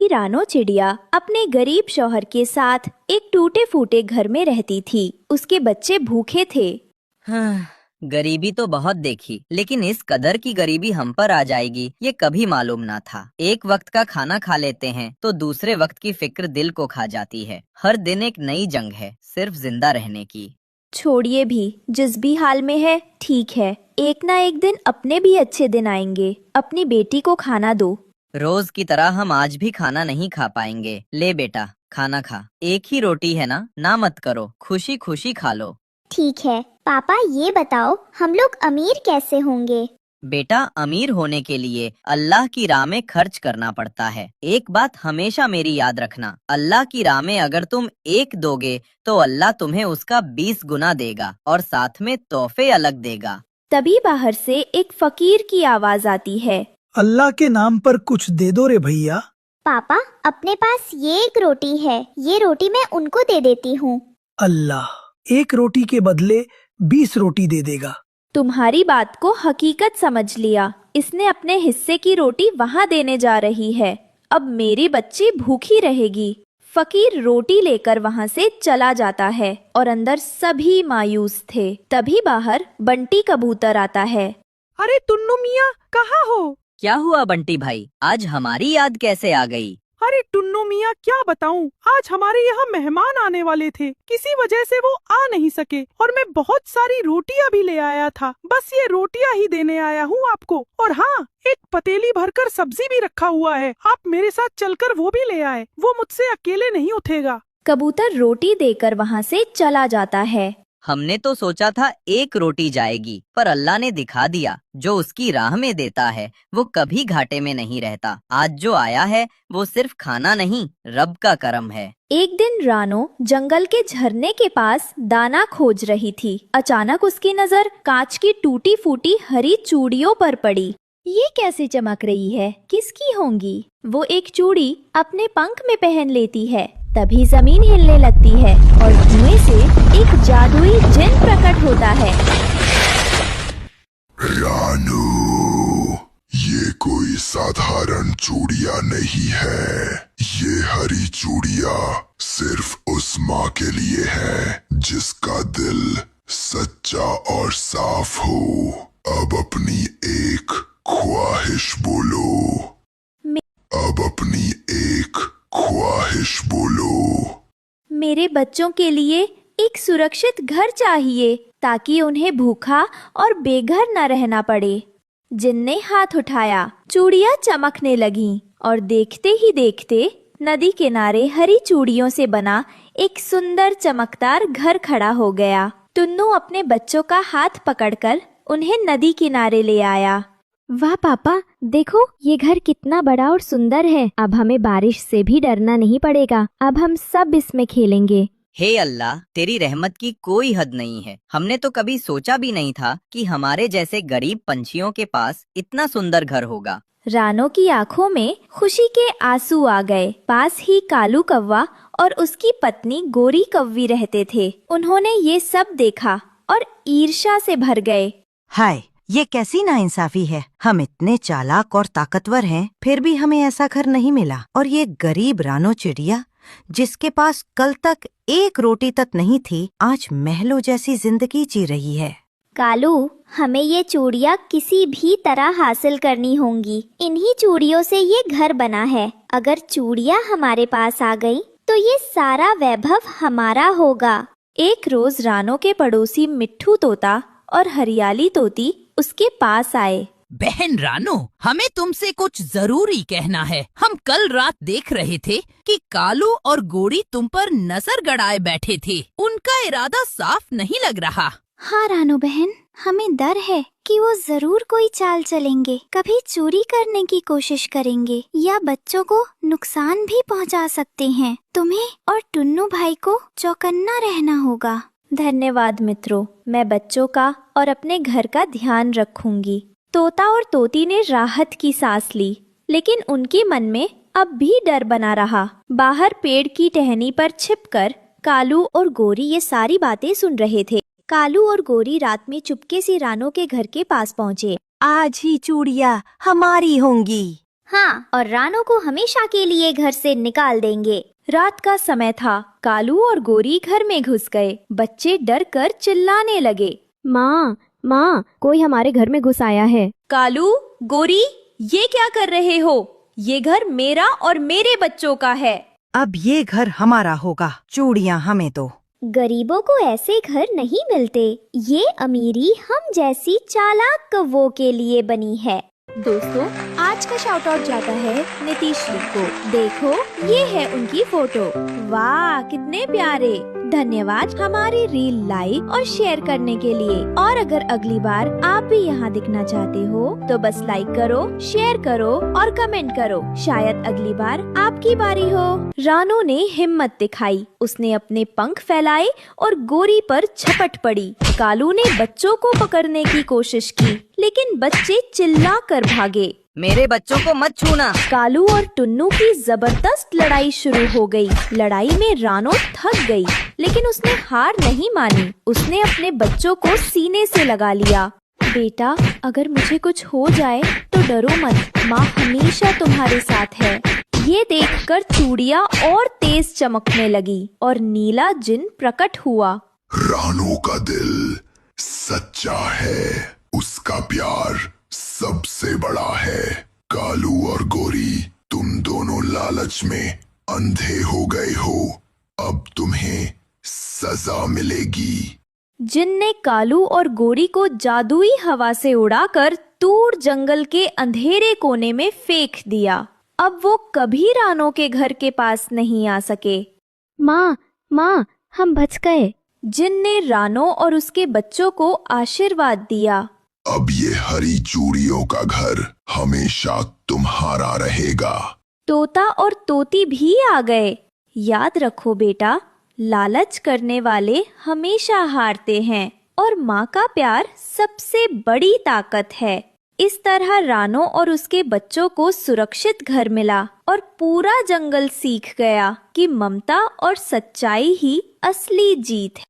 रानो चिड़िया अपने गरीब शौहर के साथ एक टूटे फूटे घर में रहती थी। उसके बच्चे भूखे थे। हाँ, गरीबी तो बहुत देखी, लेकिन इस कदर की गरीबी हम पर आ जाएगी ये कभी मालूम ना था। एक वक्त का खाना खा लेते हैं तो दूसरे वक्त की फिक्र दिल को खा जाती है। हर दिन एक नई जंग है, सिर्फ जिंदा रहने की। छोड़िए भी, जिस भी हाल में है ठीक है। एक ना एक दिन अपने भी अच्छे दिन आएंगे। अपनी बेटी को खाना दो। रोज की तरह हम आज भी खाना नहीं खा पाएंगे। ले बेटा, खाना खा। एक ही रोटी है ना मत करो, खुशी खुशी खा लो। ठीक है पापा, ये बताओ हम लोग अमीर कैसे होंगे? बेटा, अमीर होने के लिए अल्लाह की राह में खर्च करना पड़ता है। एक बात हमेशा मेरी याद रखना, अल्लाह की राह में अगर तुम एक दोगे तो अल्लाह तुम्हें उसका 20 गुना देगा और साथ में तोहफे अलग देगा। तभी बाहर से एक फकीर की आवाज आती है। अल्लाह के नाम पर कुछ दे दो रे भैया। पापा, अपने पास ये एक रोटी है, ये रोटी मैं उनको दे देती हूँ। अल्लाह एक रोटी के बदले 20 रोटी दे देगा। तुम्हारी बात को हकीकत समझ लिया। इसने अपने हिस्से की रोटी वहाँ देने जा रही है। अब मेरी बच्ची भूखी रहेगी। फकीर रोटी लेकर वहाँ से चला जाता है और अंदर सभी मायूस थे। तभी बाहर बंटी कबूतर आता है। अरे टुन्नू मियाँ, कहाँ हो? क्या हुआ बंटी भाई, आज हमारी याद कैसे आ गई? अरे टुन्नू मियाँ, क्या बताऊं, आज हमारे यहाँ मेहमान आने वाले थे। किसी वजह से वो आ नहीं सके और मैं बहुत सारी रोटियां भी ले आया था। बस ये रोटियां ही देने आया हूँ आपको। और हाँ, एक पतीली भरकर सब्जी भी रखा हुआ है, आप मेरे साथ चलकर वो भी ले आए। वो मुझसे अकेले नहीं उठेगा। कबूतर रोटी देकर वहाँ से चला जाता है। हमने तो सोचा था एक रोटी जाएगी, पर अल्लाह ने दिखा दिया, जो उसकी राह में देता है वो कभी घाटे में नहीं रहता। आज जो आया है वो सिर्फ खाना नहीं, रब का करम है। एक दिन रानो जंगल के झरने के पास दाना खोज रही थी। अचानक उसकी नजर कांच की टूटी फूटी हरी चूड़ियों पर पड़ी। ये कैसे चमक रही है, किसकी होंगी? वो एक चूड़ी अपने पंख में पहन लेती है। तभी जमीन हिलने लगती है और धुएं से एक जादुई जिन प्रकट होता है। रानू, ये कोई साधारण चूड़िया नहीं है। ये हरी चूड़िया सिर्फ उस माँ के लिए है जिसका दिल सच्चा और साफ हो। अब अपनी एक ख्वाहिश बोलो। अब अपनी एक ख्वाहिश बोलो। मेरे बच्चों के लिए एक सुरक्षित घर चाहिए, ताकि उन्हें भूखा और बेघर न रहना पड़े। जिन ने हाथ उठाया, चूड़ियां चमकने लगीं और देखते ही देखते नदी किनारे हरी चूड़ियों से बना एक सुंदर चमकदार घर खड़ा हो गया। टुन्नू अपने बच्चों का हाथ पकड़कर उन्हें नदी किनारे ले आया। वाह पापा, देखो ये घर कितना बड़ा और सुंदर है। अब हमें बारिश से भी डरना नहीं पड़ेगा। अब हम सब इसमें खेलेंगे। हे अल्लाह, तेरी रहमत की कोई हद नहीं है। हमने तो कभी सोचा भी नहीं था कि हमारे जैसे गरीब पंछियों के पास इतना सुंदर घर होगा। रानो की आंखों में खुशी के आंसू आ गए। पास ही कालू कौवा और उसकी पत्नी गोरी कौवी रहते थे। उन्होंने ये सब देखा और ईर्ष्या से भर गए। हाय, ये कैसी नाइंसाफी है। हम इतने चालाक और ताकतवर हैं, फिर भी हमें ऐसा घर नहीं मिला। और ये गरीब रानो चिड़िया, जिसके पास कल तक एक रोटी तक नहीं थी, आज महलों जैसी जिंदगी जी रही है। कालू, हमें ये चूड़ियाँ किसी भी तरह हासिल करनी होंगी। इन्हीं चूड़ियों से ये घर बना है। अगर चूड़ियाँ हमारे पास आ गई तो ये सारा वैभव हमारा होगा। एक रोज रानो के पड़ोसी मिट्ठू तोता और हरियाली तोती उसके पास आए। बहन रानो, हमें तुमसे कुछ जरूरी कहना है। हम कल रात देख रहे थे कि कालू और गोरी तुम पर नजर गड़ाए बैठे थे। उनका इरादा साफ नहीं लग रहा। हाँ रानो बहन, हमें डर है कि वो जरूर कोई चाल चलेंगे। कभी चोरी करने की कोशिश करेंगे या बच्चों को नुकसान भी पहुंचा सकते हैं। तुम्हें और टुन्नू भाई को चौकन्ना रहना होगा। धन्यवाद मित्रों, मैं बच्चों का और अपने घर का ध्यान रखूंगी। तोता और तोती ने राहत की सांस ली, लेकिन उनके मन में अब भी डर बना रहा। बाहर पेड़ की टहनी पर छिपकर कालू और गोरी ये सारी बातें सुन रहे थे। कालू और गोरी रात में चुपके से रानो के घर के पास पहुँचे। आज ही चूड़ियाँ हमारी होंगी। हाँ, और रानो को हमेशा के लिए घर से निकाल देंगे। रात का समय था। कालू और गोरी घर में घुस गए। बच्चे डर कर चिल्लाने लगे। माँ, माँ, कोई हमारे घर में घुस आया है। कालू, गोरी, ये क्या कर रहे हो? ये घर मेरा और मेरे बच्चों का है। अब ये घर हमारा होगा। चूड़ियाँ हमें दो। गरीबों को ऐसे घर नहीं मिलते। ये अमीरी हम जैसी चालाक कौवों के लिए बनी है। दोस्तों, आज का शाउट आउट जाता है नीतीश्री को। देखो, ये है उनकी फोटो। वाह, कितने प्यारे। धन्यवाद हमारी रील लाइक और शेयर करने के लिए। और अगर अगली बार आप भी यहाँ दिखना चाहते हो तो बस लाइक करो, शेयर करो और कमेंट करो। शायद अगली बार आपकी बारी हो। रानो ने हिम्मत दिखाई। उसने अपने पंख फैलाए और गोरी पर झपट पड़ी। कालू ने बच्चों को पकड़ने की कोशिश की, लेकिन बच्चे चिल्ला कर भागे। मेरे बच्चों को मत छूना। कालू और टुन्नू की जबरदस्त लड़ाई शुरू हो गई। लड़ाई में रानो थक गई, लेकिन उसने हार नहीं मानी। उसने अपने बच्चों को सीने से लगा लिया। बेटा, अगर मुझे कुछ हो जाए तो डरो मत, माँ हमेशा तुम्हारे साथ है। ये देखकर चूड़ियाँ और तेज चमकने लगी और नीला जिन प्रकट हुआ। रानो का दिल सच्चा है, उसका प्यार सबसे बड़ा है। कालू और गोरी, तुम दोनों लालच में अंधे हो गए हो। अब तुम्हें सजा मिलेगी। जिन ने कालू और गोरी को जादुई हवा से उड़ाकर दूर जंगल के अंधेरे कोने में फेंक दिया। अब वो कभी रानो के घर के पास नहीं आ सके। माँ, माँ, हम बच गए। जिन ने रानो और उसके बच्चों को आशीर्वाद दिया। अब ये हरी चूड़ियों का घर हमेशा तुम्हारा रहेगा। तोता और तोती भी आ गए। याद रखो बेटा, लालच करने वाले हमेशा हारते हैं और माँ का प्यार सबसे बड़ी ताकत है। इस तरह रानो और उसके बच्चों को सुरक्षित घर मिला और पूरा जंगल सीख गया कि ममता और सच्चाई ही असली जीत है।